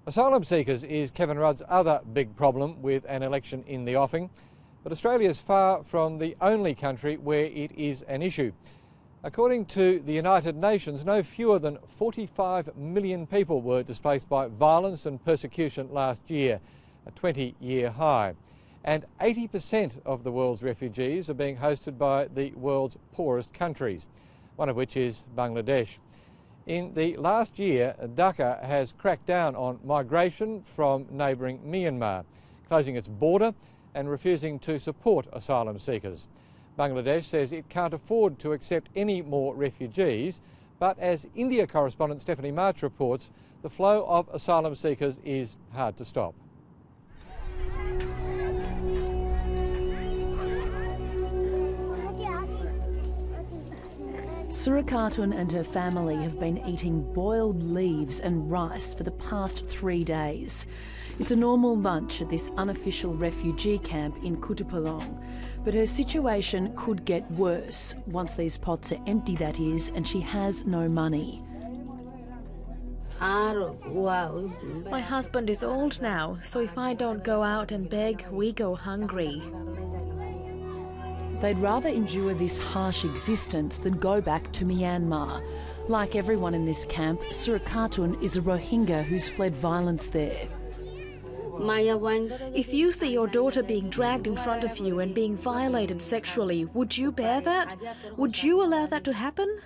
Asylum seekers is Kevin Rudd's other big problem with an election in the offing, but Australia is far from the only country where it is an issue. According to the United Nations, no fewer than 45 million people were displaced by violence and persecution last year, a 20-year high. And 80% of the world's refugees are being hosted by the world's poorest countries, one of which is Bangladesh. In the last year, Dhaka has cracked down on migration from neighbouring Myanmar, closing its border and refusing to support asylum seekers. Bangladesh says it can't afford to accept any more refugees, but as India correspondent Stephanie March reports, the flow of asylum seekers is hard to stop. Sura Khatun and her family have been eating boiled leaves and rice for the past 3 days. It's a normal lunch at this unofficial refugee camp in Kutupalong, but her situation could get worse once these pots are empty, that is, and she has no money. My husband is old now, so if I don't go out and beg, we go hungry. They'd rather endure this harsh existence than go back to Myanmar. Like everyone in this camp, Sura Khatun is a Rohingya who's fled violence there. If you see your daughter being dragged in front of you and being violated sexually, would you bear that? Would you allow that to happen?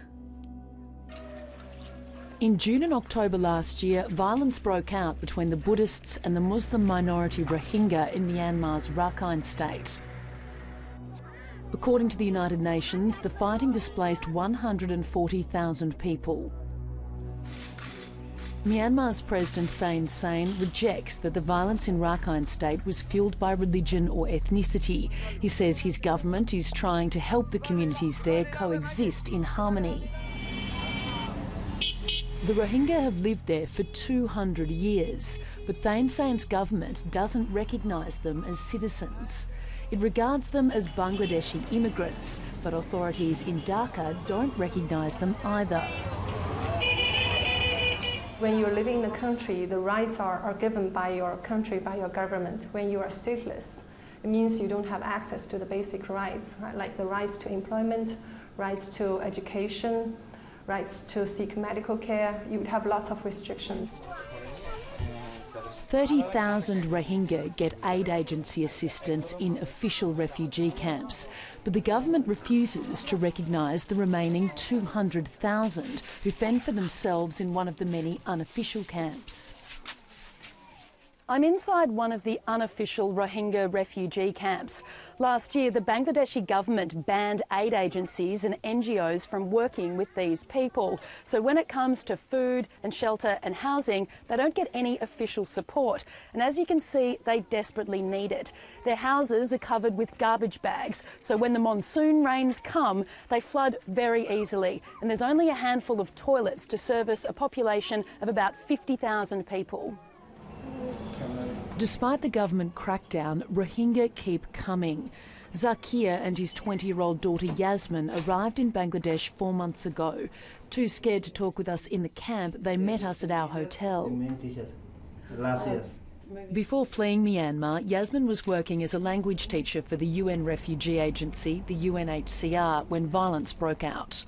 In June and October last year, violence broke out between the Buddhists and the Muslim minority Rohingya in Myanmar's Rakhine state. According to the United Nations, the fighting displaced 140,000 people. Myanmar's President Thein Sein rejects that the violence in Rakhine State was fuelled by religion or ethnicity. He says his government is trying to help the communities there coexist in harmony. The Rohingya have lived there for 200 years, but Thein Sein's government doesn't recognise them as citizens. It regards them as Bangladeshi immigrants, but authorities in Dhaka don't recognise them either. When you're living in the country, the rights are given by your country, by your government. When you are stateless, it means you don't have access to the basic rights, right? Like the rights to employment, rights to education, rights to seek medical care. You would have lots of restrictions. 30,000 Rohingya get aid agency assistance in official refugee camps, but the government refuses to recognise the remaining 200,000 who fend for themselves in one of the many unofficial camps. I'm inside one of the unofficial Rohingya refugee camps. Last year, the Bangladeshi government banned aid agencies and NGOs from working with these people. So when it comes to food and shelter and housing, they don't get any official support. And as you can see, they desperately need it. Their houses are covered with garbage bags, so when the monsoon rains come, they flood very easily. And there's only a handful of toilets to service a population of about 50,000 people. Despite the government crackdown, Rohingya keep coming. Zakia and his 20-year-old daughter Yasmin arrived in Bangladesh 4 months ago. Too scared to talk with us in the camp, they met us at our hotel. Before fleeing Myanmar, Yasmin was working as a language teacher for the UN refugee agency, the UNHCR, when violence broke out.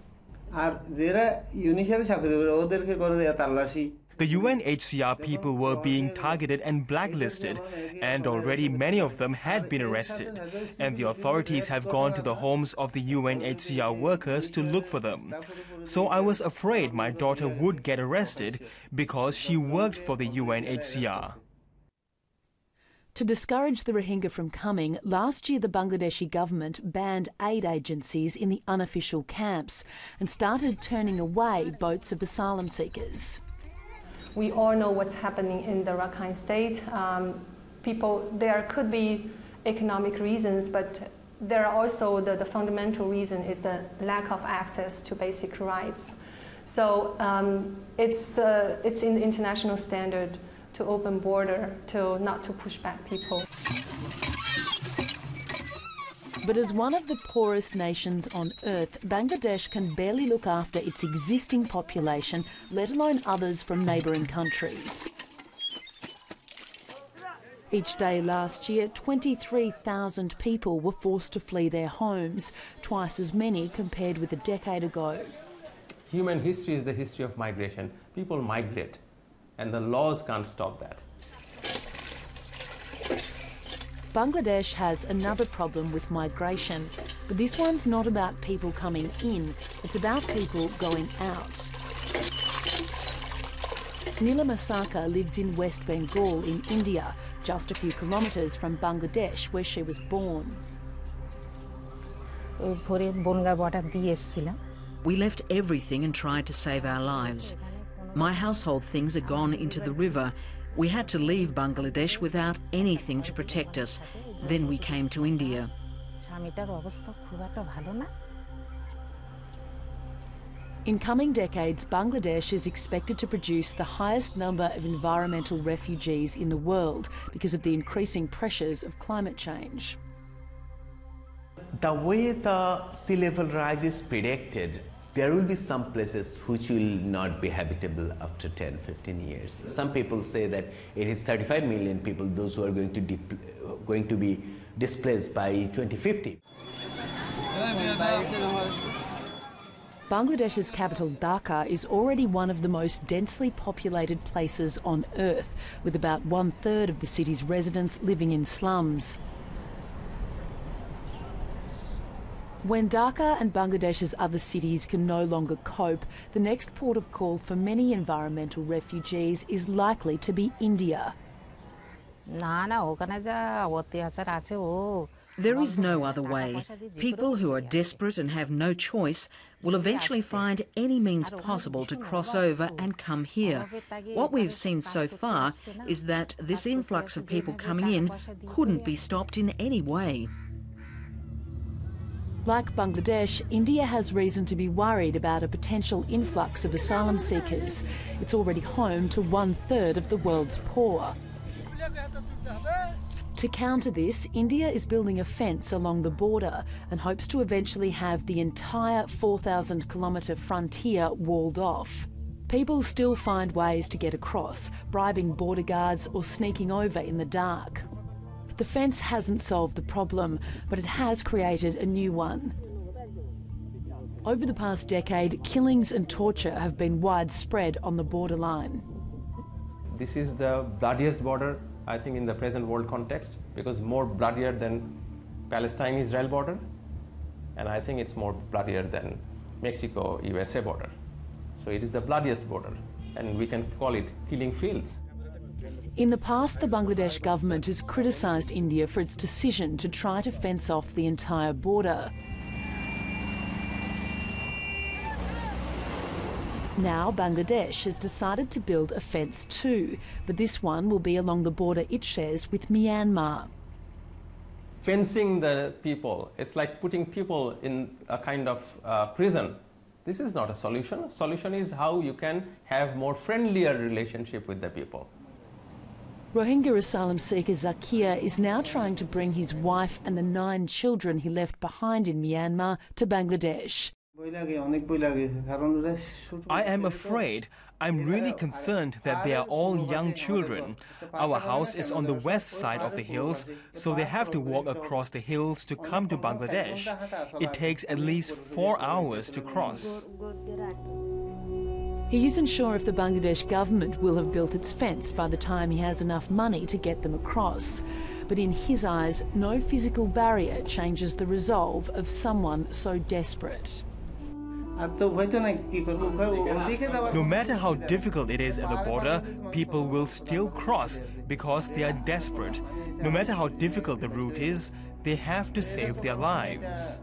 The UNHCR people were being targeted and blacklisted, and already many of them had been arrested. And the authorities have gone to the homes of the UNHCR workers to look for them. So I was afraid my daughter would get arrested because she worked for the UNHCR. To discourage the Rohingya from coming, last year the Bangladeshi government banned aid agencies in the unofficial camps and started turning away boats of asylum seekers. We all know what's happening in the Rakhine state. There could be economic reasons, but there are also the fundamental reason is the lack of access to basic rights. So it's in the international standard to open border, not to push back people. But as one of the poorest nations on earth, Bangladesh can barely look after its existing population, let alone others from neighbouring countries. Each day last year, 23,000 people were forced to flee their homes, twice as many compared with a decade ago. Human history is the history of migration. People migrate, and the laws can't stop that. Bangladesh has another problem with migration, but this one's not about people coming in, it's about people going out. Nila Masaka lives in West Bengal in India, just a few kilometres from Bangladesh, where she was born. We left everything and tried to save our lives. My household things had gone into the river. We had to leave Bangladesh without anything to protect us. Then we came to India. In coming decades, Bangladesh is expected to produce the highest number of environmental refugees in the world because of the increasing pressures of climate change. The way the sea level rise is predicted, there will be some places which will not be habitable after 10-15 years. Some people say that it is 35 million people, those who are going to be displaced by 2050. Bangladesh's capital Dhaka is already one of the most densely populated places on earth, with about 1/3 of the city's residents living in slums. When Dhaka and Bangladesh's other cities can no longer cope, the next port of call for many environmental refugees is likely to be India. There is no other way. People who are desperate and have no choice will eventually find any means possible to cross over and come here. What we've seen so far is that this influx of people coming in couldn't be stopped in any way. Like Bangladesh, India has reason to be worried about a potential influx of asylum seekers. It's already home to 1/3 of the world's poor. To counter this, India is building a fence along the border and hopes to eventually have the entire 4,000-kilometre frontier walled off. People still find ways to get across, bribing border guards or sneaking over in the dark. The fence hasn't solved the problem, but it has created a new one. Over the past decade, killings and torture have been widespread on the borderline. This is the bloodiest border, I think, in the present world context, because more bloodier than Palestine-Israel border, and I think it's more bloodier than Mexico-USA border. So it is the bloodiest border, and we can call it killing fields. In the past, the Bangladesh government has criticised India for its decision to try to fence off the entire border. Now Bangladesh has decided to build a fence too, but this one will be along the border it shares with Myanmar. Fencing the people, it's like putting people in a kind of prison. This is not a solution. Solution is how you can have more friendlier relationship with the people. Rohingya asylum seeker Zakia is now trying to bring his wife and the 9 children he left behind in Myanmar to Bangladesh. I am afraid. I'm really concerned that they are all young children. Our house is on the west side of the hills, so they have to walk across the hills to come to Bangladesh. It takes at least 4 hours to cross. He isn't sure if the Bangladesh government will have built its fence by the time he has enough money to get them across. But in his eyes, no physical barrier changes the resolve of someone so desperate. No matter how difficult it is at the border, people will still cross because they are desperate. No matter how difficult the route is, they have to save their lives.